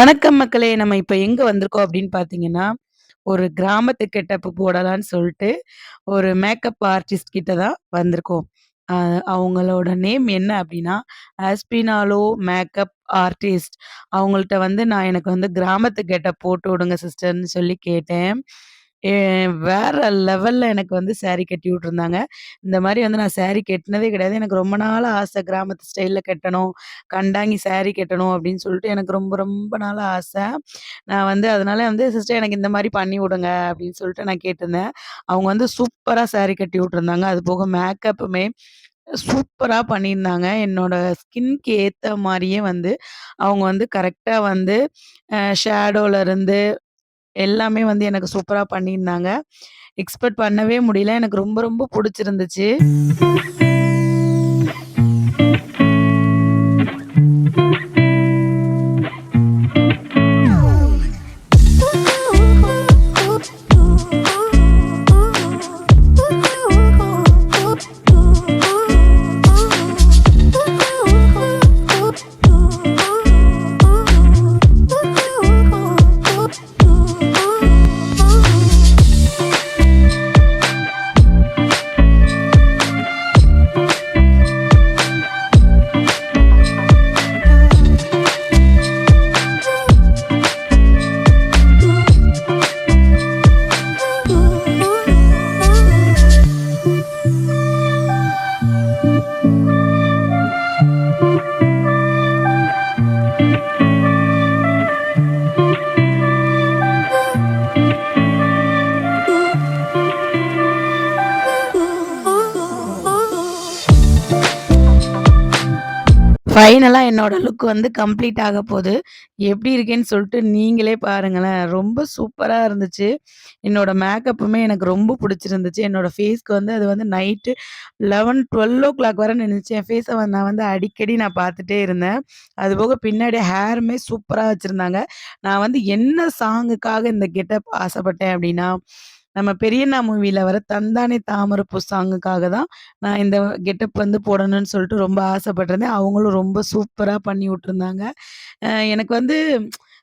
வணக்கம் மக்களே! நம்ம இப்ப எங்க வந்திருக்கோம் அப்படின்னு பார்த்தீங்கன்னா, ஒரு கிராமத்து கெட்டப்பு போடலான்னு சொல்ட்டு, ஒரு மேக்கப் ஆர்டிஸ்ட் கிட்ட தான் வந்திருக்கோம். அ அவங்களோட நேம் என்ன அப்படின்னா, ஆஸ்பினாலோ மேக்கப் ஆர்டிஸ்ட். அவங்கள்ட்ட வந்து நான் எனக்கு வந்து கிராமத்து கெட்டப் போட்டு விடுங்க சிஸ்டர்ன்னு சொல்லி கேட்டேன். எ வேற லெவல்ல எனக்கு வந்து சாரி கட்டி விட்டுருந்தாங்க. இந்த மாரி வந்து நான் சாரி கெட்டினதே கிடையாது. எனக்கு ரொம்ப நாளா ஆசை கிராமத்து ஸ்டைல்ல கட்டணும். கண்டாங்கி சாரி கட்டணும் அப்படின்னு சொல்லிட்டு எனக்கு ரொம்ப ரொம்ப நாளா ஆசை. நான் வந்து அதனால வந்து சிஸ்டர் எனக்கு இந்த மாரி பண்ணி விடுங்க அப்படின்னு சொல்லிட்டு நான் கேட்டிருந்தேன். அவங்க வந்து சூப்பரா சாரி கட்டி விட்டுருந்தாங்க. அது போக மேக்கப்புமே சூப்பரா பண்ணியிருந்தாங்க. என்னோட ஸ்கின்க்கு ஏத்த மாரியே வந்து அவங்க வந்து கரெக்ட்டா வந்து ஷேடோல இருந்து எல்லாமே வந்து எனக்கு சூப்பரா பண்ணியிருந்தாங்க. எக்ஸ்பெக்ட் பண்ணவே முடியல. எனக்கு ரொம்ப ரொம்ப புடிச்சிருந்துச்சு. ஃபைனலா என்னோட லுக் வந்து கம்ப்ளீட் ஆகப்போது. எப்படி இருக்கேன்னு சொல்லிட்டு நீங்களே பாருங்களேன். ரொம்ப சூப்பரா இருந்துச்சு. என்னோட மேக்கப்புமே எனக்கு ரொம்ப புடிச்சிருந்துச்சு. என்னோட ஃபேஸ்க்கு வந்து அது வந்து நைட்டு 11, 12:00 வர நின்னுச்சு. என் ஃபேஸ நான் வந்து அடிக்கடி நான் பார்த்துட்டே இருந்தேன். அதுபோக பின்னாடி ஹேருமே சூப்பரா வச்சிருந்தாங்க. நான் வந்து என்ன சாங்குக்காக இந்த கெட்டப் ஆசைப்பட்டேன் அப்படின்னா, நம்ம பெரியண்ணா மூவில வர "தந்தானே தாமரைப்பூ" சாங்குக்காக தான் நான் இந்த கெட்டப் வந்து போடணும்னு சொல்லிட்டு ரொம்ப ஆசைப்பட்டிருந்தேன். அவங்களும் ரொம்ப சூப்பரா பண்ணி விட்டுருந்தாங்க. எனக்கு வந்து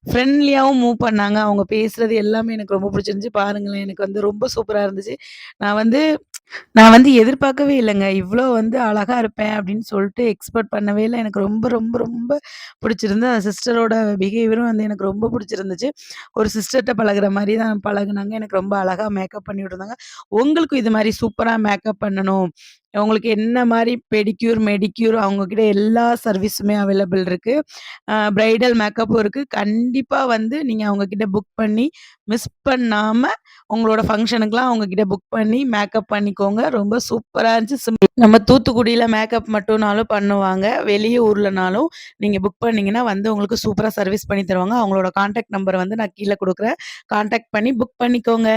ஃப்ரெண்ட்லியாவும் மூவ் பண்ணாங்க. அவங்க பேசுறது எல்லாமே எனக்கு ரொம்ப பிடிச்சிருந்துச்சு. பாருங்களேன், எனக்கு வந்து ரொம்ப சூப்பரா இருந்துச்சு. நான் வந்து நான் வந்து எதிர்பார்க்கவே இல்லங்க. இவ்ளோ வந்து அழகா இருப்பேன் அப்படின்னு சொல்லிட்டு எக்ஸ்பெக்ட் பண்ணவே இல்ல. எனக்கு ரொம்ப ரொம்ப ரொம்ப பிடிச்சிருந்தது. அந்த சிஸ்டரோட பிஹேவியரும் வந்து எனக்கு ரொம்ப பிடிச்சிருந்துச்சு. ஒரு சிஸ்டர்ட்ட பழகுற மாரி தான் பழகுனாங்க. எனக்கு ரொம்ப அழகா மேக்கப் பண்ணி விட்டுருந்தாங்க. உங்களுக்கும் இது மாரி சூப்பரா மேக்கப் பண்ணணும். உங்களுக்கு என்ன மாரி பெடிக்யூர், மெடிக்யூர் அவங்க கிட்ட எல்லா சர்வீஸுமே அவைலபிள் இருக்கு. பிரைடல் மேக்கப்பும் இருக்கு. கண்டிப்பா வந்து நீங்க அவங்க கிட்ட புக் பண்ணி மிஸ் பண்ணாம உங்களோட ஃபங்ஷனுக்குலாம் அவங்க கிட்ட புக் பண்ணி மேக்கப் பண்ணிக்கோங்க. ரொம்ப சூப்பரா இருந்துச்சு. நம்ம தூத்துக்குடியில மேக்கப் மட்டும்னாலும் பண்ணுவாங்க. வெளிய ஊர்லனாலும் நீங்க புக் பண்ணீங்கன்னா வந்து உங்களுக்கு சூப்பரா சர்வீஸ் பண்ணி தருவாங்க. அவங்களோட கான்டாக்ட் நம்பர் வந்து நான் கீழ குடுக்குறேன். கான்டாக்ட் பண்ணி புக் பண்ணிக்கோங்க.